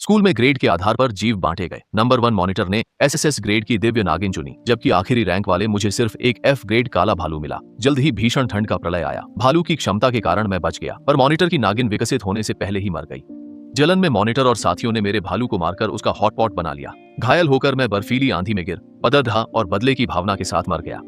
School में grade के आधार पर जीव बांटे गए। नंबर 1 मॉनिटर ने एसएसएस ग्रेड की दिव्य नागिन चुनी, जबकि आखिरी रैंक वाले मुझे सिर्फ एक एफ ग्रेड काला भालू मिला। जल्द ही भीषण ठंड का प्रलय आया। भालू की क्षमता के कारण मैं बच गया, पर मॉनिटर की नागिन विकसित होने से पहले ही मर गई। जलन में मॉनिटर और साथियों ने मेरे भालू को मारकर उसका हॉटपॉट बना लिया। घायल होकर मैं बर्फीली आंधी में गिर पदरधा और बदले की भावना के साथ मर गया।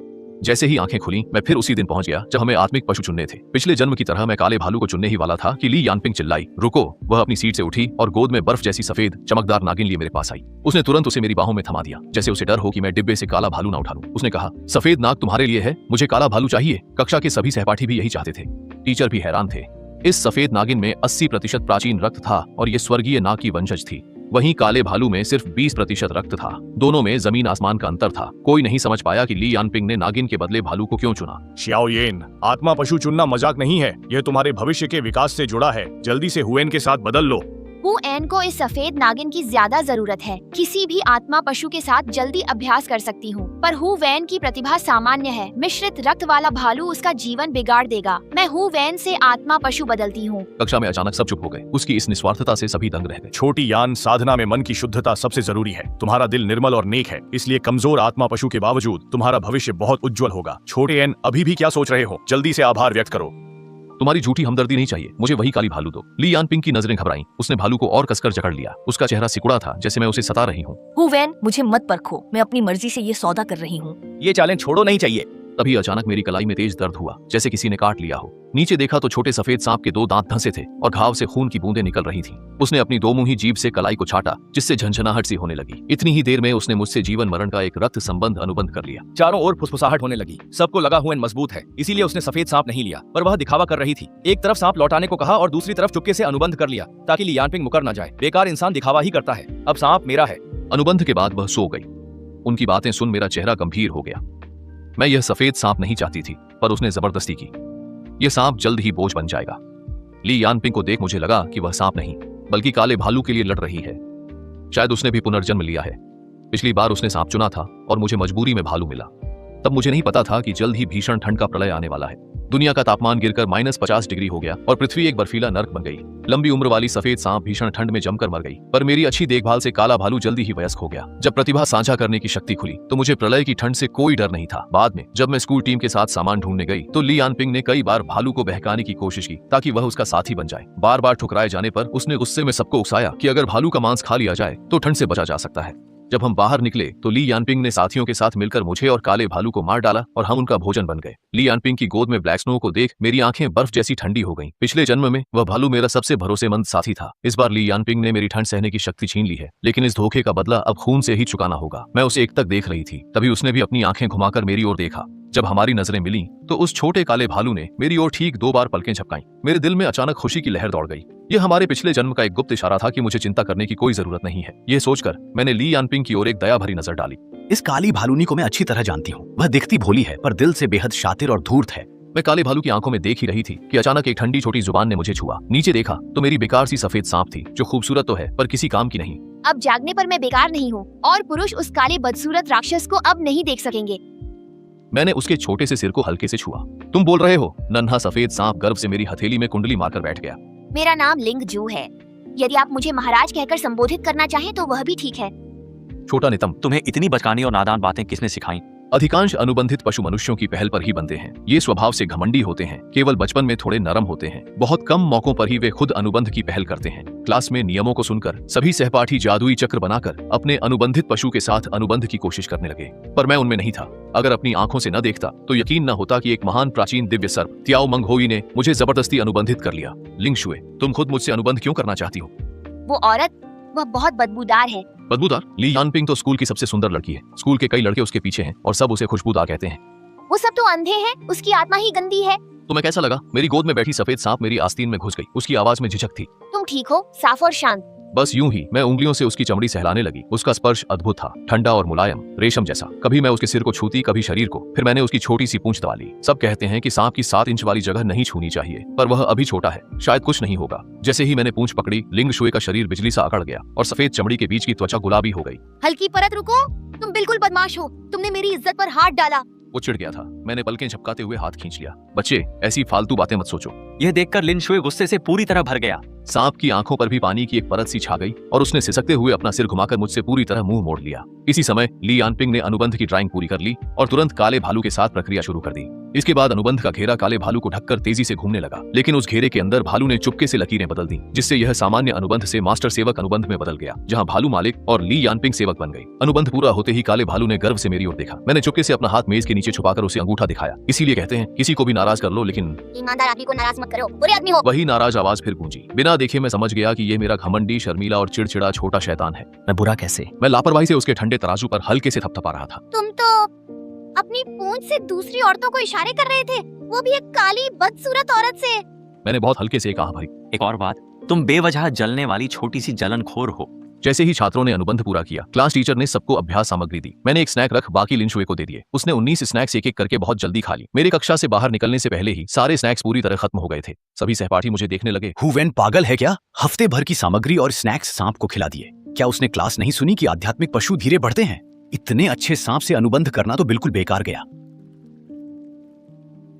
जैसे ही आंखें खुली, मैं फिर उसी दिन पहुंच गया जब हमें आत्मिक पशु चुनने थे। पिछले जन्म की तरह मैं काले भालू को चुनने ही वाला था कि ली यानपिंग चिल्लाई, रुको। वह अपनी सीट से उठी और गोद में बर्फ जैसी सफेद चमकदार नागिन लिए मेरे पास आई। उसने तुरंत उसे मेरी बाहों में थमा दिया, जैसे उसे डर हो कि मैं डिब्बे से काला भालू ना उठा लूं। उसने कहा, सफेद नाग तुम्हारे लिए है, मुझे काला भालू चाहिए। कक्षा के सभी सहपाठी भी यही चाहते थे। टीचर भी हैरान थे। इस सफेद नागिन में 80% प्राचीन रक्त था और ये स्वर्गीय नाग की वंशज थी। वहीं काले भालू में सिर्फ 20% रक्त था। दोनों में जमीन आसमान का अंतर था। कोई नहीं समझ पाया कि ली यानपिंग ने नागिन के बदले भालू को क्यों चुना। श्याओ येन, आत्मा पशु चुनना मजाक नहीं है, यह तुम्हारे भविष्य के विकास से जुड़ा है। जल्दी से हुएन के साथ बदल लो। हु एन को इस सफेद नागिन की ज्यादा जरूरत है। किसी भी आत्मा पशु के साथ जल्दी अभ्यास कर सकती हूँ, पर हु वैन की प्रतिभा सामान्य है। मिश्रित रक्त वाला भालू उसका जीवन बिगाड़ देगा। मैं हु वैन से आत्मा पशु बदलती हूँ। कक्षा में अचानक सब चुप हो गए। उसकी इस निस्वार्थता से सभी दंग रह गए। छोटी यान, साधना में मन की शुद्धता सबसे जरूरी है। तुम्हारा दिल निर्मल और नेक है, इसलिए कमजोर आत्मा पशु के बावजूद तुम्हारा भविष्य बहुत उज्जवल होगा। छोटे एन, अभी भी क्या सोच रहे हो? जल्दी से आभार व्यक्त करो। तुम्हारी झूठी हमदर्दी नहीं चाहिए, मुझे वही काली भालू दो। ली यानपिंग की नजरें घबराईं। उसने भालू को और कसकर जकड़ लिया। उसका चेहरा सिकुड़ा था, जैसे मैं उसे सता रही हूँ। हु वैन, मुझे मत परखो, मैं अपनी मर्जी से ये सौदा कर रही हूँ। ये चालें छोड़ो, नहीं चाहिए। तभी अचानक मेरी कलाई में तेज दर्द हुआ, जैसे किसी ने काट लिया हो। नीचे देखा तो छोटे सफेद सांप के 2 दांत धंसे थे और घाव से खून की बूंदें निकल रही थीं। उसने अपनी 2 मुंही जीभ से कलाई को छाटा, जिससे झंझनाहट सी होने लगी। इतनी ही देर में उसने मुझसे जीवन मरण का एक रक्त संबंध अनुबंध कर लिया। चारों ओर फुसफुसाहट होने लगी। सबको लगा हुएन मजबूत है, इसीलिए उसने सफेद सांप नहीं लिया, पर वह दिखावा कर रही थी। एक तरफ सांप लौटाने को कहा और दूसरी तरफ चुपके से अनुबंध कर लिया, ताकि ली यानपिंग मुकर न जाए। बेकार इंसान दिखावा ही करता है। अब सांप मेरा है। अनुबंध के बाद वह सो गई। उनकी बातें सुन मेरा चेहरा गंभीर हो गया। मैं यह सफेद सांप नहीं चाहती थी, पर उसने जबरदस्ती की। यह सांप जल्द ही बोझ बन जाएगा। ली यानपिंग को देख मुझे लगा कि वह सांप नहीं, बल्कि काले भालू के लिए लड़ रही है। शायद उसने भी पुनर्जन्म लिया है। पिछली बार उसने सांप चुना था और मुझे मजबूरी में भालू मिला। तब मुझे नहीं पता था कि जल्द ही भीषण ठंड का प्रलय आने वाला है। दुनिया का तापमान गिरकर -50 डिग्री हो गया और पृथ्वी एक बर्फीला नर्क बन गई। लंबी उम्र वाली सफेद सांप भीषण ठंड में जमकर मर गई, पर मेरी अच्छी देखभाल से काला भालू जल्दी ही वयस्क हो गया। जब प्रतिभा साझा करने की शक्ति खुली तो मुझे प्रलय की ठंड से कोई डर नहीं था। बाद में जब मैं स्कूल टीम के साथ सामान ढूंढने गई तो ली यानपिंग ने कई बार भालू को बहकाने की कोशिश की, ताकि वह उसका साथी बन जाए। बार बार ठुकराए जाने पर उसने गुस्से में सबको उकसाया कि अगर भालू का मांस खा लिया जाए तो ठंड से बचा जा सकता है। जब हम बाहर निकले तो ली यानपिंग ने साथियों के साथ मिलकर मुझे और काले भालू को मार डाला और हम उनका भोजन बन गए। ली यानपिंग की गोद में ब्लैक स्नो को देख मेरी आंखें बर्फ जैसी ठंडी हो गईं। पिछले जन्म में वह भालू मेरा सबसे भरोसेमंद साथी था। इस बार ली यानपिंग ने मेरी ठंड सहने की शक्ति छीन ली है, लेकिन इस धोखे का बदला अब खून से ही चुकाना होगा। मैं उसे एकटक देख रही थी, तभी उसने भी अपनी आंखें घुमाकर मेरी ओर देखा। जब हमारी नजरें मिली तो उस छोटे काले भालू ने मेरी ओर ठीक 2 बार पलकें झपकाईं। मेरे दिल में अचानक खुशी की लहर दौड़ गई। यह हमारे पिछले जन्म का एक गुप्त इशारा था कि मुझे चिंता करने की कोई जरूरत नहीं है। यह सोचकर मैंने ली यानपिंग की ओर एक दया भरी नजर डाली। इस काली भालूनी को मैं अच्छी तरह जानती हूँ। वह दिखती भोली है, पर दिल से बेहद शातिर और धूर्त है। मैं काले भालू की आंखों में देख ही रही थी कि अचानक एक ठंडी छोटी जुबान ने मुझे छुआ। नीचे देखा तो मेरी बेकार सी सफेद सांप थी, जो खूबसूरत तो है पर किसी काम की नहीं। अब जागने पर मैं बेकार नहीं हूँ और पुरुष उस काले बदसूरत राक्षस को अब नहीं देख सकेंगे। मैंने उसके छोटे से सिर को हल्के से छुआ। तुम बोल रहे हो? नन्हा सफेद सांप गर्व से मेरी हथेली में कुंडली मारकर बैठ गया। मेरा नाम लिंग जू है। यदि आप मुझे महाराज कहकर संबोधित करना चाहें तो वह भी ठीक है। छोटा नितम, तुम्हें इतनी बचकानी और नादान बातें किसने सिखाई? अधिकांश अनुबंधित पशु मनुष्यों की पहल पर ही बनते हैं। ये स्वभाव से घमंडी होते हैं, केवल बचपन में थोड़े नरम होते हैं। बहुत कम मौकों पर ही वे खुद अनुबंध की पहल करते हैं। क्लास में नियमों को सुनकर सभी सहपाठी जादुई चक्र बनाकर अपने अनुबंधित पशु के साथ अनुबंध की कोशिश करने लगे, पर मैं उनमें नहीं था। अगर अपनी आंखों से न देखता तो यकीन न होता कि एक महान प्राचीन दिव्य सर्प त्याओ मंग होई ने मुझे जबरदस्ती अनुबंधित कर लिया। लिंग शुए, तुम खुद मुझसे अनुबंध क्यों करना चाहती हो? वो औरत, वह बहुत बदबूदार है। बदबूदार? ली यानपिंग तो स्कूल की सबसे सुंदर लड़की है। स्कूल के कई लड़के उसके पीछे हैं और सब उसे खुशबूदार कहते हैं। वो सब तो अंधे हैं, उसकी आत्मा ही गंदी है। तुम्हें कैसा लगा? मेरी गोद में बैठी सफेद सांप मेरी आस्तीन में घुस गई। उसकी आवाज में झिझक थी। तुम ठीक हो? साफ और शांत। बस यूं ही मैं उंगलियों से उसकी चमड़ी सहलाने लगी। उसका स्पर्श अद्भुत था, ठंडा और मुलायम, रेशम जैसा। कभी मैं उसके सिर को छूती, कभी शरीर को। फिर मैंने उसकी छोटी सी पूंछ दबा ली। सब कहते हैं कि सांप की 7 इंच वाली जगह नहीं छूनी चाहिए, पर वह अभी छोटा है, शायद कुछ नहीं होगा। जैसे ही मैंने पूंछ पकड़ी, लिंग शुए का शरीर बिजली सा अकड़ गया और सफेद चमड़ी के बीच की त्वचा गुलाबी हो गई। हल्की परत, रुको, तुम बिल्कुल बदमाश हो। तुमने मेरी इज्जत पर हाथ डाला। वो चिढ़ गया था। मैंने पलकें झपकाते हुए हाथ खींच लिया। बच्चे, ऐसी फालतू बातें मत सोचो। यह देखकर लिन शुए गुस्से से पूरी तरह भर गया। सांप की आंखों पर भी पानी की एक परत सी छा गई और उसने सिसकते हुए अपना सिर घुमाकर मुझसे पूरी तरह मुंह मोड़ लिया। इसी समय ली यानपिंग ने अनुबंध की ड्राइंग पूरी कर ली और तुरंत काले भालू के साथ प्रक्रिया शुरू कर दी। इसके बाद अनुबंध का घेरा काले भालू को ढककर तेजी से घूमने लगा, लेकिन उस घेरे के अंदर भालू ने चुपके से लकीरें बदल दी, जिससे यह सामान्य अनुबंध से मास्टर सेवक अनुबंध में बदल गया, जहां भालू मालिक और ली यानपिंग सेवक बन गई। अनुबंध पूरा होते ही काले भालू ने गर्व से मेरी ओर देखा। मैंने चुपके से अपना हाथ मेज के नीचे छुपाकर उसे अंगूठा दिखाया। इसीलिए कहते हैं किसी को भी नाराज कर लो, लेकिन ईमानदार आदमी को नाराज मत करो, बुरे आदमी हो। वही नाराज आवाज फिर गूंजी। बिना देखे मैं समझ गया कि ये मेरा घमंडी, शर्मीला और चिड़चिड़ा छोटा शैतान है। मैं बुरा कैसे? मैं लापरवाही से उसके ठंडे तराजू पर हल्के से थपथपा रहा था। तुम तो अपनी पूंछ से दूसरी औरतों को इशारे कर रहे थे, वो भी एक काली बदसूरत औरत से। मैंने बहुत हल्के से कहा, भाई। एक और बात, तुम बेवजह जलने वाली छोटी सी जलनखोर हो। जैसे ही छात्रों ने अनुबंध पूरा किया, क्लास टीचर ने सबको अभ्यास सामग्री दी। मैंने एक स्नैक रख बाकी लिन शुए को दे दिए। उसने 19 स्नैक्स एक एक करके बहुत जल्दी खा ली। मेरी कक्षा से बाहर निकलने से पहले ही सारे स्नैक्स पूरी तरह खत्म हो गए थे। सभी सहपाठी मुझे देखने लगे। हु वेन पागल है क्या? हफ्ते भर की सामग्री और स्नैक्स सांप को खिला दिए। क्या उसने क्लास नहीं सुनी कि आध्यात्मिक पशु धीरे बढ़ते हैं? इतने अच्छे सांप से अनुबंध करना तो बिल्कुल बेकार गया।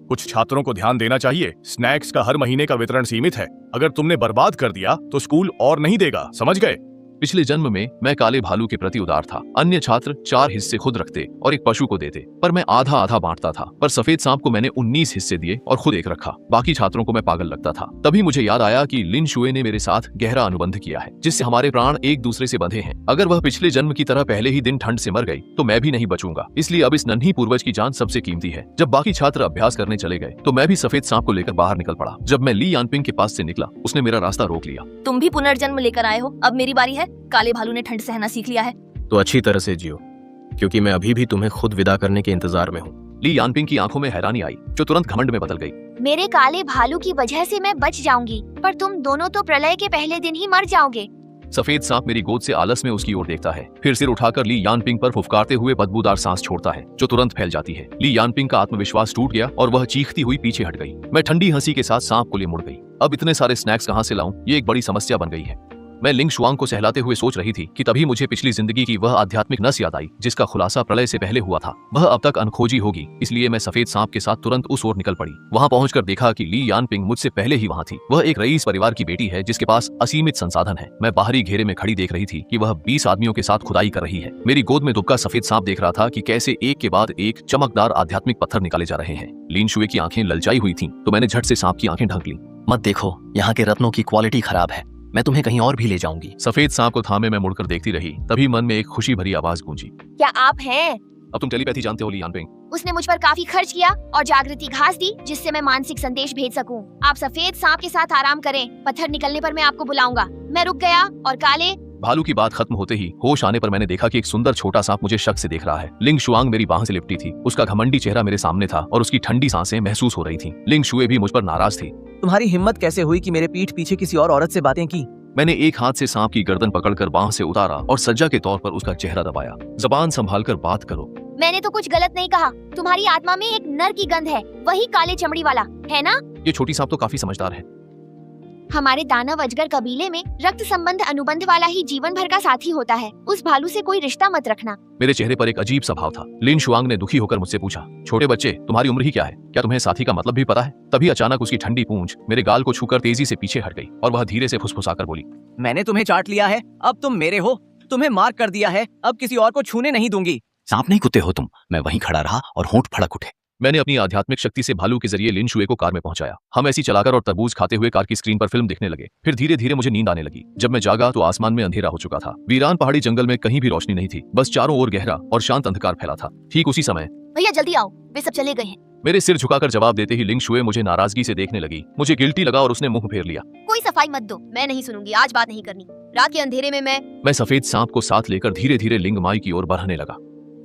कुछ छात्रों को ध्यान देना चाहिए, स्नैक्स का हर महीने का वितरण सीमित है। अगर तुमने बर्बाद कर दिया तो स्कूल और नहीं देगा, समझ गए? पिछले जन्म में मैं काले भालू के प्रति उदार था। अन्य छात्र 4 हिस्से खुद रखते और एक पशु को देते, पर मैं आधा आधा बांटता था। पर सफेद सांप को मैंने 19 हिस्से दिए और खुद एक रखा। बाकी छात्रों को मैं पागल लगता था। तभी मुझे याद आया कि लिन शुए ने मेरे साथ गहरा अनुबंध किया है, जिससे हमारे प्राण एक दूसरे से बंधे हैं। अगर वह पिछले जन्म की तरह पहले ही दिन ठंड से मर गई तो मैं भी नहीं बचूंगा। इसलिए अब इस नन्ही पूर्वज की जान सबसे कीमती है। जब बाकी छात्र अभ्यास करने चले गए तो मैं भी सफेद सांप को लेकर बाहर निकल पड़ा। जब मैं ली यानपिंग के पास से निकला, उसने मेरा रास्ता रोक लिया। तुम भी पुनर्जन्म लेकर आए हो, अब मेरी बारी है। काले भालू ने ठंड सहना सीख लिया है। तो अच्छी तरह से जियो, क्योंकि मैं अभी भी तुम्हें खुद विदा करने के इंतजार में हूँ। ली यानपिंग की आंखों में हैरानी आई, जो तुरंत घमंड में बदल गई। मेरे काले भालू की वजह से मैं बच जाऊंगी, पर तुम दोनों तो प्रलय के पहले दिन ही मर जाओगे। सफेद सांप मेरी गोद से आलस में उसकी ओर देखता है, फिर सिर उठाकर ली यानपिंग पर फुफकारते हुए बदबूदार सांस छोड़ता है, जो तुरंत फैल जाती है। ली यानपिंग का आत्मविश्वास टूट गया और वह चीखती हुई पीछे हट गई। मैं ठंडी हंसी के साथ सांप को लिए मुड़ गई। अब इतने सारे स्नैक्स कहाँ से लाऊं, ये एक बड़ी समस्या बन गई है। मैं लिंग शुआंग को सहलाते हुए सोच रही थी कि तभी मुझे पिछली जिंदगी की वह आध्यात्मिक नस याद आई, जिसका खुलासा प्रलय से पहले हुआ था। वह अब तक अनखोजी होगी, इसलिए मैं सफेद सांप के साथ तुरंत उस ओर निकल पड़ी। वहां पहुंचकर देखा कि ली यानपिंग मुझसे पहले ही वहां थी। वह एक रईस परिवार की बेटी है, जिसके पास असीमित संसाधन है। मैं बाहरी घेरे में खड़ी देख रही थी कि वह 20 आदमियों के साथ खुदाई कर रही है। मेरी गोद में दुबका सफेद सांप देख रहा था कि कैसे एक के बाद एक चमकदार आध्यात्मिक पत्थर निकाले जा रहे हैं। लिन शुए की आंखें ललचाई हुई थीं, तो मैंने झट से सांप की आंखें ढक ली। मत देखो, यहाँ के रत्नों की क्वालिटी खराब है। मैं तुम्हें कहीं और भी ले जाऊंगी। सफेद सांप को थामे मैं मुड़कर देखती रही। तभी मन में एक खुशी भरी आवाज गूंजी। क्या आप हैं? अब तुम टेलीपैथी जानते हो ली यानपिंग। उसने मुझ पर काफी खर्च किया और जागृति घास दी, जिससे मैं मानसिक संदेश भेज सकूं। आप सफेद सांप के साथ आराम करें, पत्थर निकलने पर मैं आपको बुलाऊंगा। मैं रुक गया और काले भालू की बात खत्म होते ही होश आने पर मैंने देखा कि एक सुंदर छोटा सांप मुझे शक से देख रहा है। लिंग शुआंग मेरी बाह से लिपटी थी। उसका घमंडी चेहरा मेरे सामने था और उसकी ठंडी सांसें महसूस हो रही थीं। लिंग शुए भी मुझ पर नाराज थी। तुम्हारी हिम्मत कैसे हुई कि मेरे पीठ पीछे किसी और औरत से बातें की? मैंने एक हाथ से सांप की गर्दन पकड़कर बाह से उतारा और सज्जा के तौर पर उसका चेहरा दबाया। जबान संभालकर बात करो। मैंने तो कुछ गलत नहीं कहा। तुम्हारी आत्मा में एक नर की गंध है, वही काले चमड़ी वाला, है ना? ये छोटी सांप तो काफी समझदार है। हमारे दानव अजगर कबीले में रक्त संबंध अनुबंध वाला ही जीवन भर का साथी होता है। उस भालू से कोई रिश्ता मत रखना। मेरे चेहरे पर एक अजीब सा भाव था। लिन शुआंग ने दुखी होकर मुझसे पूछा, छोटे बच्चे, तुम्हारी उम्र ही क्या है? क्या तुम्हें साथी का मतलब भी पता है? तभी अचानक उसकी ठंडी पूंछ मेरे गाल को छूकर तेजी से पीछे हट गई और वह धीरे से फुसफुसाकर बोली, मैंने तुम्हें चाट लिया है, अब तुम मेरे हो। तुम्हें मार्क कर दिया है, अब किसी और को छूने नहीं दूंगी। सांप नहीं कुत्ते हो तुम। मैं वहीं खड़ा रहा और होंठ फड़क उठे। मैंने अपनी आध्यात्मिक शक्ति से भालू के जरिए लिन शुए को कार में पहुंचाया। हम ऐसी चलाकर और तरबूज खाते हुए कार की स्क्रीन पर फिल्म देखने लगे। फिर धीरे धीरे मुझे नींद आने लगी। जब मैं जागा तो आसमान में अंधेरा हो चुका था। वीरान पहाड़ी जंगल में कहीं भी रोशनी नहीं थी, बस चारों ओर गहरा और शांत अंधकार फैला था। ठीक उसी समय भैया जल्दी आओ, वे सब चले गए हैं। मेरे सिर झुकाकर जवाब देते ही लिंग शुए मुझे नाराजगी से देखने लगी। मुझे गिल्टी लगा और उसने मुंह फेर लिया। कोई सफाई मत दो, मैं नहीं सुनूंगी, आज बात नहीं करनी। रात के अंधेरे में मैं सफेद सांप को साथ लेकर धीरे धीरे लिंग माई की ओर बढ़ने लगा।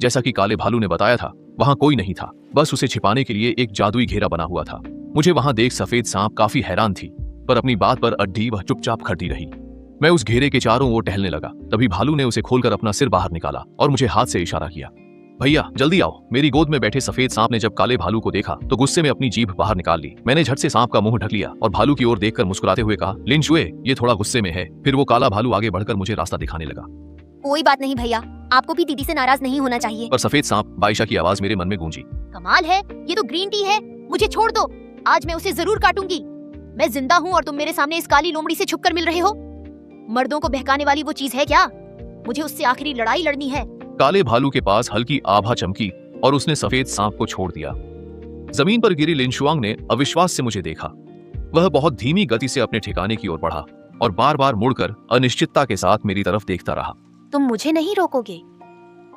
जैसा कि काले भालू ने बताया था, वहां कोई नहीं था, बस उसे छिपाने के लिए एक जादुई घेरा बना हुआ था। मुझे वहां देख सफेद सांप काफी हैरान थी, पर अपनी बात पर अड्डी वह चुपचाप खड़ी रही। मैं उस घेरे के चारों ओर टहलने लगा। तभी भालू ने उसे खोलकर अपना सिर बाहर निकाला और मुझे हाथ से इशारा किया, भैया जल्दी आओ। मेरी गोद में बैठे सफेद सांप ने जब काले भालू को देखा तो गुस्से में अपनी जीभ बाहर निकाल ली। मैंने झट से सांप का मुंह ढक लिया और भालू की ओर देखकर मुस्कुराते हुए कहा, लिन शुए, ये थोड़ा गुस्से में है। फिर वो काला भालू आगे बढ़कर मुझे रास्ता दिखाने लगा। कोई बात नहीं भैया, आपको भी दीदी से नाराज नहीं होना चाहिए। पर सफेद सांप बाइशा की आवाज मेरे मन में गूंजी। कमाल है, ये तो ग्रीन टी है, मुझे छोड़ दो, आज मैं उसे जरूर काटूंगी। मैं जिंदा हूँ और तुम मेरे सामने इस काली लोमड़ी से छुपकर मिल रहे हो। मर्दों को बहकाने वाली वो चीज है क्या? मुझे उससे आखिरी लड़ाई लड़नी है। काले भालू के पास हल्की आभा चमकी और उसने सफेद सांप को छोड़ दिया। जमीन पर गिरी लिनशुआंग ने अविश्वास से मुझे देखा। वह बहुत धीमी गति से अपने ठिकाने की ओर बढ़ा और बार बार मुड़कर अनिश्चितता के साथ मेरी तरफ देखता रहा। तुम मुझे नहीं रोकोगे?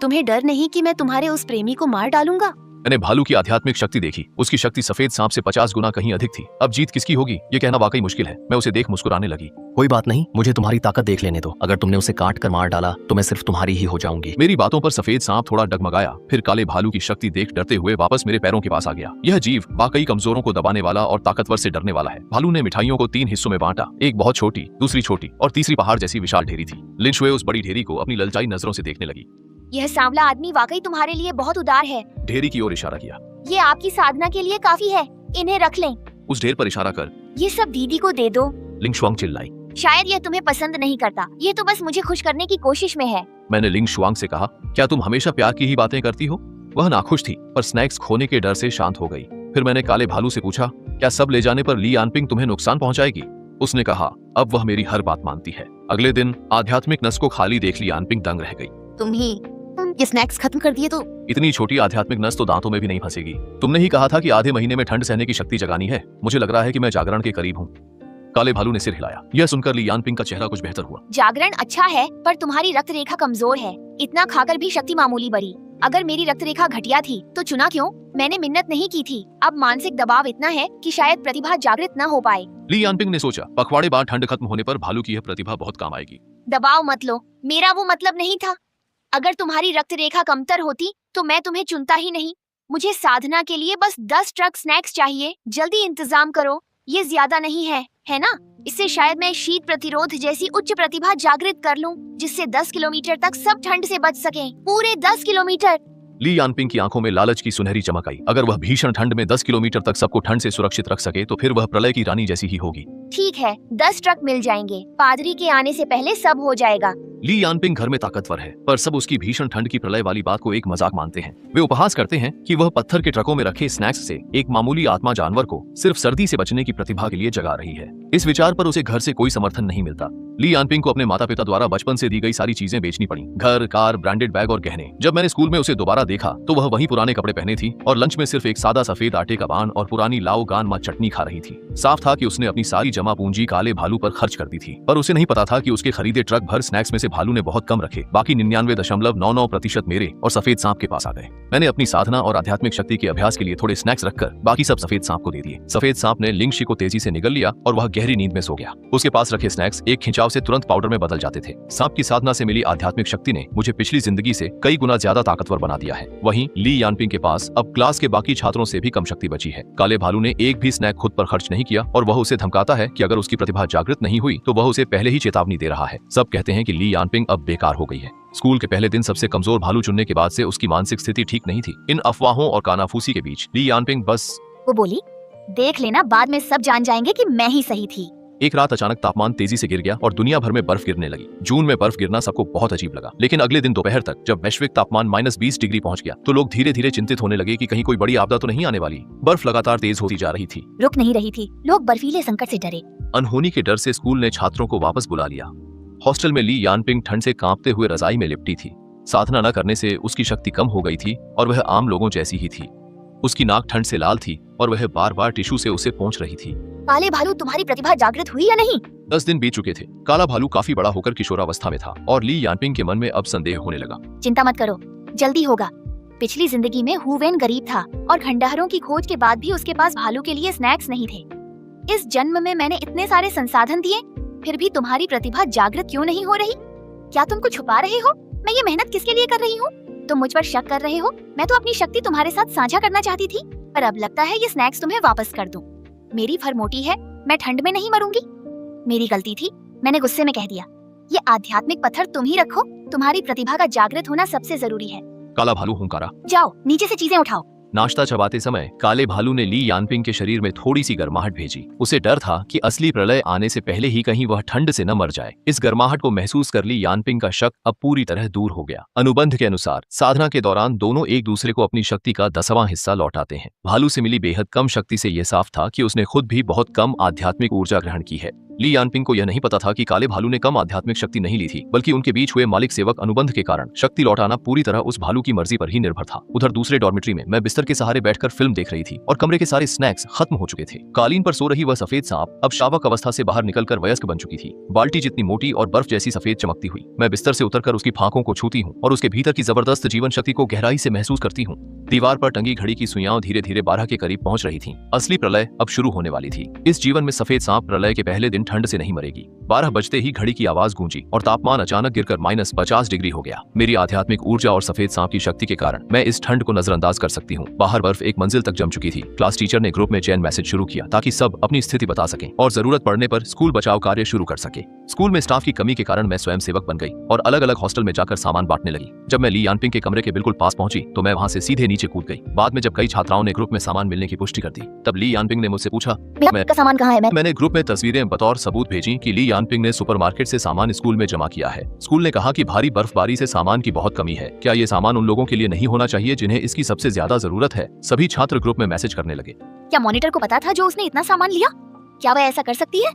तुम्हें डर नहीं कि मैं तुम्हारे उस प्रेमी को मार डालूंगा? मैंने भालू की आध्यात्मिक शक्ति देखी। उसकी शक्ति सफेद सांप से 50 गुना कहीं अधिक थी। अब जीत किसकी होगी ये कहना वाकई मुश्किल है। मैं उसे देख मुस्कुराने लगी। कोई बात नहीं, मुझे तुम्हारी ताकत देख लेने दो। अगर तुमने उसे काट कर मार डाला तो मैं सिर्फ तुम्हारी ही हो जाऊंगी। मेरी बातों पर सफेद सांप थोड़ा डगमगाया, फिर काले भालू की शक्ति देख डरते हुए वापस मेरे पैरों के पास आ गया। यह जीव वाकई कमजोरों को दबाने वाला और ताकतवर से डरने वाला है। भालू ने मिठाइयों को 3 हिस्सों में बांटा, एक बहुत छोटी, दूसरी छोटी और तीसरी पहाड़ जैसी विशाल ढेरी थी। लिनशुए उस बड़ी ढेरी को अपनी ललचाई नजरों से देखने लगी। यह सांवला आदमी वाकई तुम्हारे लिए बहुत उदार है। ढेरी की ओर इशारा किया। ये आपकी साधना के लिए काफी है, इन्हें रख लें। उस ढेर पर इशारा कर ये सब दीदी को दे दो। लिंगशुआंग चिल्लाई। शायद यह तुम्हें पसंद नहीं करता, ये तो बस मुझे खुश करने की कोशिश में है। मैंने लिंगशुआंग से कहा, क्या तुम हमेशा प्यार की ही बातें करती हो? वह नाखुश थी पर स्नैक्स खोने के डर से शांत हो गई। फिर मैंने काले भालू से पूछा, क्या सब ले जाने पर ली यानपिंग तुम्हें नुकसान पहुंचाएगी? उसने कहा, अब वह मेरी हर बात मानती है। अगले दिन आध्यात्मिक नस को खाली देख ली यानपिंग दंग रह गई। तुम ये स्नैक्स खत्म कर दिए तो? इतनी छोटी आध्यात्मिक नस तो दांतों में भी नहीं फंसेगी। तुमने ही कहा था कि आधे महीने में ठंड सहने की शक्ति जगानी है। मुझे लग रहा है कि मैं जागरण के करीब हूँ। काले भालू ने सिर हिलाया। यह सुनकर ली यानपिंग का चेहरा कुछ बेहतर हुआ। जागरण अच्छा है पर तुम्हारी रक्त रेखा कमजोर है। इतना खाकर भी शक्ति मामूली बढ़ी। अगर मेरी रक्त रेखा घटिया थी तो चुना क्यों? मैंने मिन्नत नहीं की थी। अब मानसिक दबाव इतना है कि शायद प्रतिभा जागृत न हो पाए। ली यानपिंग ने सोचा, पखवाड़े बाद ठंड खत्म होने पर भालू की यह प्रतिभा बहुत काम आएगी। दबाव मत लो, मेरा वो मतलब नहीं था। अगर तुम्हारी रक्त रेखा कमतर होती तो मैं तुम्हें चुनता ही नहीं। मुझे साधना के लिए बस 10 ट्रक स्नैक्स चाहिए। जल्दी इंतजाम करो, ये ज्यादा नहीं है ना? इससे शायद मैं शीत प्रतिरोध जैसी उच्च प्रतिभा जागृत कर लूं, जिससे 10 किलोमीटर तक सब ठंड से बच सकें। पूरे 10 किलोमीटर। ली यानपिंग की आंखों में लालच की सुनहरी चमक आई। अगर वह भीषण ठंड में 10 किलोमीटर तक सबको ठंड से सुरक्षित रख सके तो फिर वह प्रलय की रानी जैसी ही होगी। ठीक है, 10 ट्रक मिल जाएंगे। पादरी के आने से पहले सब हो जाएगा। ली यानपिंग घर में ताकतवर है पर सब उसकी भीषण ठंड की प्रलय वाली बात को एक मजाक मानते हैं। वे उपहास करते हैं कि वह पत्थर के ट्रकों में रखे स्नैक्स से एक मामूली आत्मा जानवर को सिर्फ सर्दी से बचने की प्रतिभा के लिए जगा रही है। इस विचार पर उसे घर से कोई समर्थन नहीं मिलता। ली यानपिंग को अपने माता पिता द्वारा बचपन से दी गई सारी चीजें बेचनी पड़ी, घर, कार, ब्रांडेड बैग और गहने। जब मैंने स्कूल में उसे दोबारा देखा तो वह वही पुराने कपड़े पहने थी और लंच में सिर्फ एक सादा सफेद आटे का बान और पुरानी लाओ गान मा चटनी खा रही थी। साफ था कि उसने अपनी सारी जमा पूंजी काले भालू पर खर्च कर दी थी, पर उसे नहीं पता था कि उसके खरीदे ट्रक भर स्नैक्स में से भालू ने बहुत कम रखे। बाकी 99.99% मेरे और सफेद सांप के पास आ गए। मैंने अपनी साधना और आध्यात्मिक शक्ति के अभ्यास के लिए थोड़े स्नैक्स रखकर बाकी सब सफेद सांप को दे दिए। सफेद सांप ने लिंगशी को तेजी से निगल लिया और वह गहरी नींद में सो गया। उसके पास रखे स्नैक्स एक खिंचाव से तुरंत पाउडर में बदल जाते थे। सांप की साधना से मिली आध्यात्मिक शक्ति ने मुझे पिछली जिंदगी से कई गुना ज्यादा ताकतवर बना दिया है। वहीं ली यानपिंग के पास अब क्लास के बाकी छात्रों से भी कम शक्ति बची है। काले भालू ने एक भी स्नैक खुद पर खर्च नहीं किया और वह उसे धमकाता है कि अगर उसकी प्रतिभा जागृत नहीं हुई तो वह उसे पहले ही चेतावनी दे रहा है। सब कहते हैं कि ली यानपिंग अब बेकार हो गई है। स्कूल के पहले दिन सबसे कमजोर भालू चुनने के बाद से उसकी मानसिक स्थिति ठीक नहीं थी। इन अफवाहों और कानाफूसी के बीच ली यानपिंग बस वो बोली, देख लेना, बाद में सब जान जाएंगे कि मैं ही सही थी। एक रात अचानक तापमान तेजी से गिर गया और दुनिया भर में बर्फ गिरने लगी। जून में बर्फ गिरना सबको बहुत अजीब लगा, लेकिन अगले दिन दोपहर तक जब वैश्विक तापमान -20 डिग्री पहुंच गया तो लोग धीरे धीरे चिंतित होने लगे कि कहीं कोई बड़ी आपदा तो नहीं आने वाली। बर्फ लगातार तेज होती जा रही थी, रुक नहीं रही थी। लोग बर्फीले संकट से डरे। अनहोनी के डर से स्कूल ने छात्रों को वापस बुला लिया। हॉस्टल में ली यानपिंग ठंड से कांपते हुए रजाई में लिपटी थी। साधना न करने से उसकी शक्ति कम हो गई थी और वह आम लोगों जैसी ही थी। उसकी नाक ठंड से लाल थी और वह बार बार टिश्यू से उसे पोंछ रही थी। काले भालू, तुम्हारी प्रतिभा जागृत हुई या नहीं? 10 दिन बीत चुके थे। काला भालू काफी बड़ा होकर किशोरावस्था में था और ली यानपिंग के मन में अब संदेह होने लगा। चिंता मत करो, जल्दी होगा। पिछली जिंदगी में हुवेन गरीब था और खंडहरों की खोज के बाद भी उसके पास भालू के लिए स्नैक्स नहीं थे। इस जन्म में मैंने इतने सारे संसाधन दिए, फिर भी तुम्हारी प्रतिभा जागृत क्यों नहीं हो रही? क्या तुम कुछ छुपा रहे हो? मैं ये मेहनत किसके लिए कर रही हूँ? तुम मुझ पर शक कर रहे हो? मैं तो अपनी शक्ति तुम्हारे साथ साझा करना चाहती थी, पर अब लगता है ये स्नैक्स तुम्हें वापस कर दूं। मेरी फर मोटी है, मैं ठंड में नहीं मरूंगी। मेरी गलती थी, मैंने गुस्से में कह दिया। ये आध्यात्मिक पत्थर तुम ही रखो, तुम्हारी प्रतिभा का जागृत होना सबसे जरूरी है। काला भालू हुंकारा। जाओ नीचे से चीजें उठाओ। नाश्ता चबाते समय काले भालू ने ली यानपिंग के शरीर में थोड़ी सी गर्माहट भेजी। उसे डर था कि असली प्रलय आने से पहले ही कहीं वह ठंड से न मर जाए। इस गर्माहट को महसूस कर ली यानपिंग का शक अब पूरी तरह दूर हो गया। अनुबंध के अनुसार साधना के दौरान दोनों एक दूसरे को अपनी शक्ति का 10वां हिस्सा लौटाते हैं। भालू से मिली बेहद कम शक्ति से यह साफ था कि उसने खुद भी बहुत कम आध्यात्मिक ऊर्जा ग्रहण की है। ली यानपिंग को यह नहीं पता था कि काले भालू ने कम आध्यात्मिक शक्ति नहीं ली थी, बल्कि उनके बीच हुए मालिक सेवक अनुबंध के कारण शक्ति लौटाना पूरी तरह उस भालू की मर्जी पर ही निर्भर था। उधर दूसरे डॉर्मेट्री में मैं बिस्तर के सहारे बैठकर फिल्म देख रही थी और कमरे के सारे स्नैक्स खत्म हो चुके थे। कालीन पर सो रही वह सफेद सांप अब शावक अवस्था से बाहर निकलकर वयस्क बन चुकी थी। बाल्टी जितनी मोटी और बर्फ जैसी सफेद चमकती हुई मैं बिस्तर से उतरकर उसकी फांकों को छूती हूँ और उसके भीतर की जबरदस्त जीवन शक्ति को गहराई से महसूस करती हूँ। दीवार पर टंगी घड़ी की सुइयां धीरे धीरे 12 के करीब पहुंच रही थीं। असली प्रलय अब शुरू होने वाली थी। इस जीवन में सफेद सांप प्रलय के पहले दिन ठंड से नहीं मरेगी। 12 बजते ही घड़ी की आवाज गूंजी और तापमान अचानक गिरकर -50 डिग्री हो गया। मेरी आध्यात्मिक ऊर्जा और सफेद सांप की शक्ति के कारण मैं इस ठंड को नजरअंदाज कर सकती हूँ। बाहर बर्फ एक मंजिल तक जम चुकी थी। क्लास टीचर ने ग्रुप में चैन मैसेज शुरू किया ताकि सब अपनी स्थिति बता सकें और जरूरत पड़ने पर स्कूल बचाव कार्य शुरू कर सके। स्कूल में स्टाफ की कमी के कारण मैं स्वयं सेवक बन गई और अलग अलग हॉस्टल में जाकर सामान बांटने लगी। जब मैं ली यानपिंग के कमरे के बिल्कुल पास पहुंची तो मैं वहां से सीधे नीचे कूद गई। बाद में जब कई छात्राओं ने ग्रुप में सामान मिलने की पुष्टि कर दी तब ली यानपिंग ने मुझसे पूछा मेरा सामान कहाँ है? मैंने ग्रुप में तस्वीरें बतौर सबूत भेजी कि ली यानपिंग ने सुपरमार्केट से सामान स्कूल में जमा किया है। स्कूल ने कहा कि भारी बर्फबारी से सामान की बहुत कमी है। क्या ये सामान उन लोगों के लिए नहीं होना चाहिए जिन्हें इसकी सबसे ज्यादा जरूरत है? सभी छात्र ग्रुप में मैसेज करने लगे। क्या मॉनिटर को पता था जो उसने इतना सामान लिया? क्या वह ऐसा कर सकती है?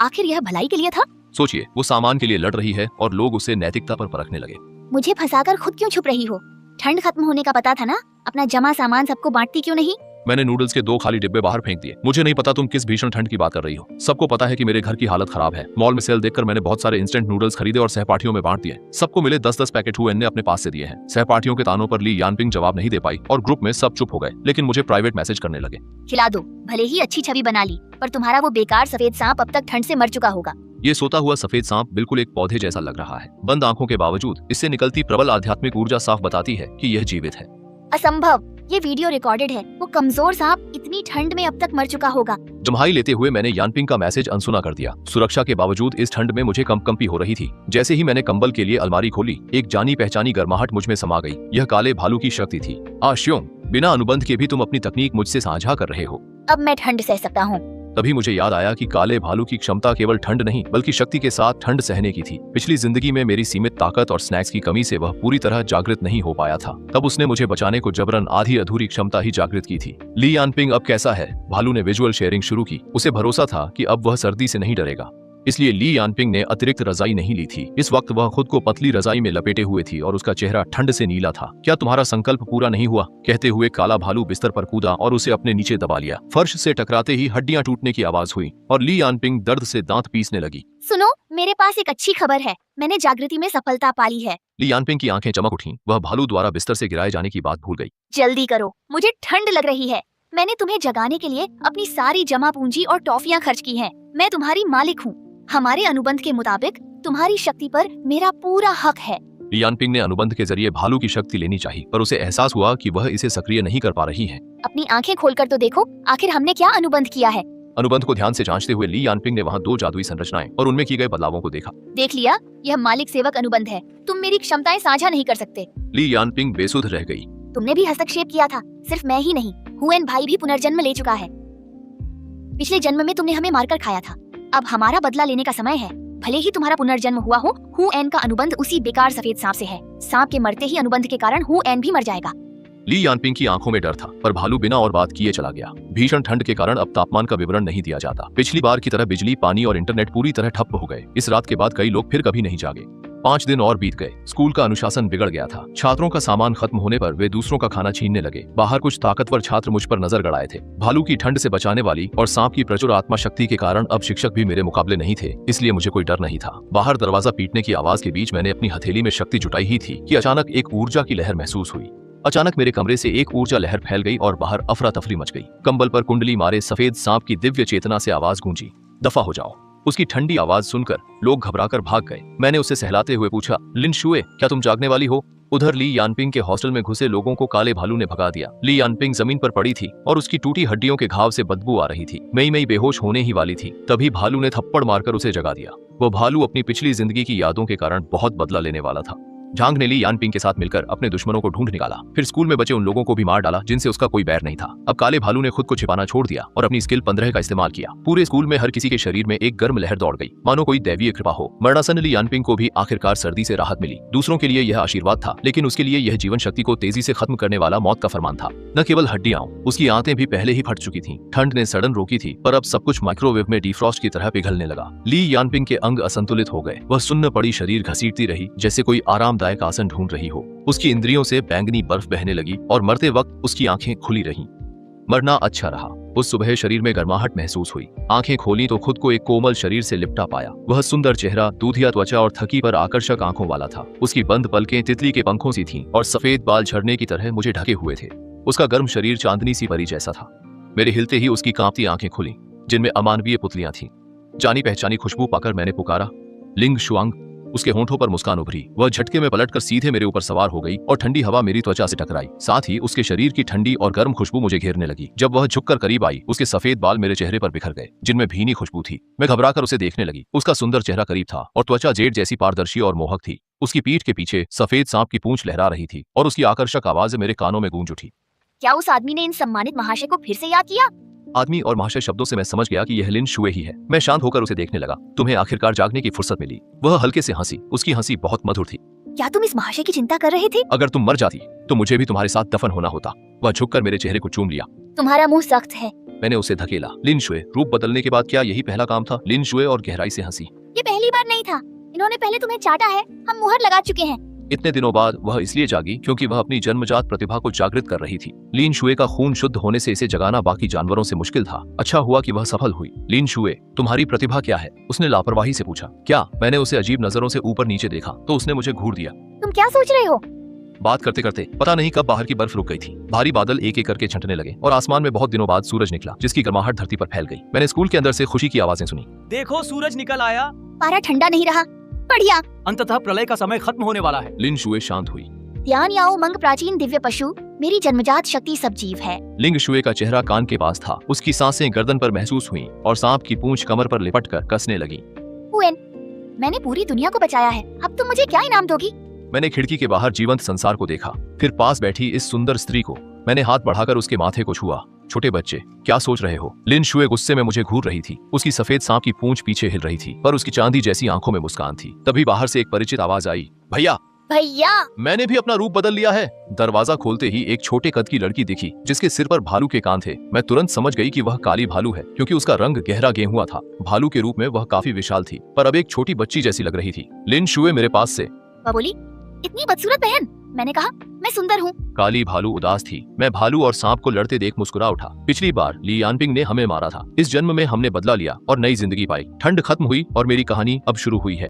आखिर यह भलाई के लिए था? सोचिए, वो सामान के लिए लड़ रही है और लोग उसे नैतिकता पर परखने लगे। मुझे फंसाकर खुद क्यों छुप रही हो? ठंड खत्म होने का पता था ना? अपना जमा सामान सबको बांटती क्यों नहीं? मैंने नूडल्स के 2 खाली डिब्बे बाहर फेंक दिए। मुझे नहीं पता तुम किस भीषण ठंड की बात कर रही हो। सबको पता है कि मेरे घर की हालत खराब है। मॉल में सेल देखकर मैंने बहुत सारे इंस्टेंट नूडल्स खरीदे और सहपाठियों में बांट दिए। सबको मिले 10-10 पैकेट हुए ने अपने पास से दिए हैं। सहपाठियों के तानों पर ली यानपिंग जवाब नहीं दे पाई और ग्रुप में सब चुप हो गए, लेकिन मुझे प्राइवेट मैसेज करने लगे। खिला दो, भले ही अच्छी छवि बना ली, पर तुम्हारा वो बेकार सफेद सांप अब तक ठंड से मर चुका होगा। ये सोता हुआ सफेद सांप बिल्कुल एक पौधे जैसा लग रहा है। बंद आंखों के बावजूद इससे निकलती प्रबल आध्यात्मिक ऊर्जा साफ बताती है कि यह जीवित है। असंभव, ये वीडियो रिकॉर्डेड है। वो कमजोर सांप इतनी ठंड में अब तक मर चुका होगा। जम्हाई लेते हुए मैंने यानपिंग का मैसेज अनसुना कर दिया। सुरक्षा के बावजूद इस ठंड में मुझे कंपकंपी हो रही थी। जैसे ही मैंने कंबल के लिए अलमारी खोली, एक जानी पहचानी गर्माहट मुझ में समा गई। यह काले भालू की शक्ति थी। आश्यों, बिना अनुबंध के भी तुम अपनी तकनीक मुझसे साझा कर रहे हो। अब मैं ठंड सह सकता हूँ। तभी मुझे याद आया कि काले भालू की क्षमता केवल ठंड नहीं बल्कि शक्ति के साथ ठंड सहने की थी। पिछली जिंदगी में मेरी सीमित ताकत और स्नैक्स की कमी से वह पूरी तरह जागृत नहीं हो पाया था। तब उसने मुझे बचाने को जबरन आधी अधूरी क्षमता ही जागृत की थी। ली यानपिंग अब कैसा है? भालू ने विजुअल शेयरिंग शुरू की। उसे भरोसा था कि अब वह सर्दी से नहीं डरेगा, इसलिए ली यानपिंग ने अतिरिक्त रजाई नहीं ली थी। इस वक्त वह खुद को पतली रजाई में लपेटे हुए थी और उसका चेहरा ठंड से नीला था। क्या तुम्हारा संकल्प पूरा नहीं हुआ? कहते हुए काला भालू बिस्तर पर कूदा और उसे अपने नीचे दबा लिया। फर्श से टकराते ही हड्डियां टूटने की आवाज हुई और ली यानपिंग दर्द से दांत पीसने लगी। सुनो, मेरे पास एक अच्छी खबर है। मैंने जागृति में सफलता पाली है। ली यानपिंग की आंखें चमक उठी। वह भालू द्वारा बिस्तर से गिराए जाने की बात भूल गई। जल्दी करो, मुझे ठंड लग रही है। मैंने तुम्हें जगाने के लिए अपनी सारी जमा पूंजी और टॉफियां खर्च की हैं। मैं तुम्हारी मालिक हूँ। हमारे अनुबंध के मुताबिक तुम्हारी शक्ति पर मेरा पूरा हक है। ली यानपिंग ने अनुबंध के जरिए भालू की शक्ति लेनी चाहिए, पर उसे एहसास हुआ कि वह इसे सक्रिय नहीं कर पा रही है। अपनी आंखें खोलकर तो देखो, आखिर हमने क्या अनुबंध किया है। अनुबंध को ध्यान से जांचते हुए ली यानपिंग ने वहाँ 2 जादुई संरचनाएं और उनमें की गए बदलावों को देखा। देख लिया, यह मालिक सेवक अनुबंध है। तुम मेरी क्षमताएं साझा नहीं कर सकते। ली यानपिंग बेसुध रह गई। तुमने भी हस्तक्षेप किया था। सिर्फ मैं ही नहीं, हुएन भाई भी पुनर्जन्म ले चुका है। पिछले जन्म में तुमने हमें मारकर खाया था। अब हमारा बदला लेने का समय है। भले ही तुम्हारा पुनर्जन्म हुआ हो, हुएन का अनुबंध उसी बेकार सफेद सांप से है। सांप के मरते ही अनुबंध के कारण हुएन भी मर जाएगा। ली यानपिंग की आंखों में डर था, पर भालू बिना और बात किए चला गया। भीषण ठंड के कारण अब तापमान का विवरण नहीं दिया जाता। पिछली बार की तरह बिजली, पानी और इंटरनेट पूरी तरह ठप हो गए। इस रात के बाद कई लोग फिर कभी नहीं जागे। 5 दिन और बीत गए। स्कूल का अनुशासन बिगड़ गया था। छात्रों का सामान खत्म होने पर वे दूसरों का खाना छीनने लगे। बाहर कुछ ताकतवर छात्र मुझ पर नजर गड़ाए थे। भालू की ठंड से बचाने वाली और सांप की प्रचुर आत्मा शक्ति के कारण अब शिक्षक भी मेरे मुकाबले नहीं थे, इसलिए मुझे कोई डर नहीं था। बाहर दरवाजा पीटने की आवाज के बीच मैंने अपनी हथेली में शक्ति जुटाई ही थी कि अचानक एक ऊर्जा की लहर महसूस हुई। अचानक मेरे कमरे से एक ऊर्जा लहर फैल गई और बाहर अफरा तफरी मच गई। कंबल पर कुंडली मारे सफेद सांप की दिव्य चेतना से आवाज गूंजी, दफा हो जाओ। उसकी ठंडी आवाज सुनकर लोग घबराकर भाग गए। मैंने उसे सहलाते हुए पूछा, लिन शुए, क्या तुम जागने वाली हो? उधर ली यानपिंग के हॉस्टल में घुसे लोगों को काले भालू ने भगा दिया। ली यानपिंग जमीन पर पड़ी थी और उसकी टूटी हड्डियों के घाव से बदबू आ रही थी। मई बेहोश होने ही वाली थी। तभी भालू ने थप्पड़ मारकर उसे जगा दिया। वो भालू अपनी पिछली जिंदगी की यादों के कारण बहुत बदला लेने वाला था। झांग ने ली यानपिंग के साथ मिलकर अपने दुश्मनों को ढूंढ निकाला, फिर स्कूल में बचे उन लोगों को भी मार डाला जिनसे उसका कोई बैर नहीं था। अब काले भालू ने खुद को छिपाना छोड़ दिया और अपनी स्किल 15 का इस्तेमाल किया। पूरे स्कूल में हर किसी के शरीर में एक गर्म लहर दौड़ गई, मानो कोई दैवीय कृपा हो। मरणासन ली यानपिंग को भी आखिरकार सर्दी से राहत मिली। दूसरों के लिए यह आशीर्वाद था, लेकिन उसके लिए यह जीवन शक्ति को तेजी से खत्म करने वाला मौत का फरमान था। न केवल हड्डियां, उसकी आंतें भी पहले ही फट चुकी थीं। ठंड ने सड़न रोकी थी, पर अब सब कुछ माइक्रोवेव में डिफ्रॉस्ट की तरह पिघलने लगा। ली यानपिंग के अंग असंतुलित हो गए। वह सुन्न पड़ी शरीर घसीटती रही जैसे कोई आरामदायक आसन ढूंढ रही हो। उसकी इंद्रियों से बैंगनी बर्फ बहने लगी और मरते वक्त उसकी आंखें खुली रहीं। मरना अच्छा रहा। उस सुबह शरीर में गर्माहट महसूस हुई। आंखें खोली तो खुद को एक कोमल शरीर से लिपटा पाया। वह सुंदर चेहरा, दूधिया त्वचा और थकी पर आकर्षक आंखों वाला था। उसकी बंद पलकें तितली के पंखों सी थीं और सफेद बाल झरने की तरह मुझे ढके हुए थे। उसका गर्म शरीर चांदनी सी परी जैसा था। मेरे हिलते ही उसकी कांपती आंखें खुली, जिनमें अमानवीय पुतलियां थीं। जानी पहचानी खुशबू पाकर मैंने पुकारा, लिंग शुआंग। उसके होंठों पर मुस्कान उभरी। वह झटके में पलटकर सीधे मेरे ऊपर सवार हो गई और ठंडी हवा मेरी त्वचा से टकराई। साथ ही उसके शरीर की ठंडी और गर्म खुशबू मुझे घेरने लगी। जब वह झुककर करीब आई, उसके सफेद बाल मेरे चेहरे पर बिखर गए, जिनमें भीनी खुशबू थी। मैं घबराकर उसे देखने लगी। उसका सुंदर चेहरा करीब था और त्वचा जेड जैसी पारदर्शी और मोहक थी। उसकी पीठ के पीछे सफेद सांप की पूंछ लहरा रही थी और उसकी आकर्षक आवाज मेरे कानों में गूंज उठी। क्या उस आदमी ने इन सम्मानित महाशय को फिर से याद किया? आदमी और महाशय शब्दों से मैं समझ गया कि यह लिन शुए ही है। मैं शांत होकर उसे देखने लगा। तुम्हें आखिरकार जागने की फुर्सत मिली। वह हल्के से हंसी। उसकी हंसी बहुत मधुर थी। क्या तुम इस महाशय की चिंता कर रहे थे? अगर तुम मर जाती तो मुझे भी तुम्हारे साथ दफन होना होता। वह झुककर मेरे चेहरे को चूम लिया। तुम्हारा मुंह सख्त है। मैंने उसे धकेला। लिन शुए, रूप बदलने के बाद क्या यही पहला काम था? लिन शुए और गहराई से हंसी। ये पहली बार नहीं था। इन्होंने पहले तुम्हें चाटा है। हम मुहर लगा चुके हैं। इतने दिनों बाद वह इसलिए जागी क्योंकि वह अपनी जन्मजात प्रतिभा को जागृत कर रही थी। लिन शुए का खून शुद्ध होने से इसे जगाना बाकी जानवरों से मुश्किल था। अच्छा हुआ कि वह सफल हुई। लिन शुए, तुम्हारी प्रतिभा क्या है? उसने लापरवाही से पूछा। क्या? मैंने उसे अजीब नजरों से ऊपर नीचे देखा तो उसने मुझे घूर दिया। तुम क्या सोच रहे हो? बात करते करते पता नहीं कब बाहर की बर्फ रुक गई थी। भारी बादल एक एक करके छंटने लगे और आसमान में बहुत दिनों बाद सूरज निकला, जिसकी गर्माहट धरती पर फैल गई। मैंने स्कूल के अंदर से खुशी की आवाजें सुनी। देखो, सूरज निकल आया। पारा ठंडा नहीं रहा। बढ़िया। अंततः प्रलय का समय खत्म होने वाला है। लिन शुए शांत हुई। ध्यान याओ मंग, प्राचीन दिव्य पशु, मेरी जन्मजात शक्ति सब जीव है। लिंग शुए का चेहरा कान के पास था। उसकी सांसें गर्दन पर महसूस हुईं और सांप की पूंछ कमर पर लिपटकर कसने लगी। हुएन, मैंने पूरी दुनिया को बचाया है। अब तुम मुझे क्या इनाम दोगी? मैंने खिड़की के बाहर जीवंत संसार को देखा, फिर पास बैठी इस सुंदर स्त्री को। मैंने हाथ बढ़ाकर उसके माथे को छुआ। छोटे बच्चे, क्या सोच रहे हो? लिन शुए गुस्से में मुझे घूर रही थी। उसकी सफेद सांप की पूंछ पीछे हिल रही थी, पर उसकी चांदी जैसी आंखों में मुस्कान थी। तभी बाहर से एक परिचित आवाज आई, भैया। भैया, मैंने भी अपना रूप बदल लिया है। दरवाजा खोलते ही एक छोटे कद की लड़की दिखी, जिसके सिर पर भालू के कान थे। मैं तुरंत समझ गई कि वह काली भालू है, क्योंकि उसका रंग गहरा गेहुआ था। भालू के रूप में वह काफी विशाल थी, पर अब एक छोटी बच्ची जैसी लग रही थी। लिन शुए मेरे पास से वह बोली, इतनी बदसूरत बहन। मैंने कहा, मैं सुंदर हूँ। काली भालू उदास थी। मैं भालू और सांप को लड़ते देख मुस्कुरा उठा। पिछली बार ली यानपिंग ने हमें मारा था। इस जन्म में हमने बदला लिया और नई जिंदगी पाई। ठंड खत्म हुई और मेरी कहानी अब शुरू हुई है।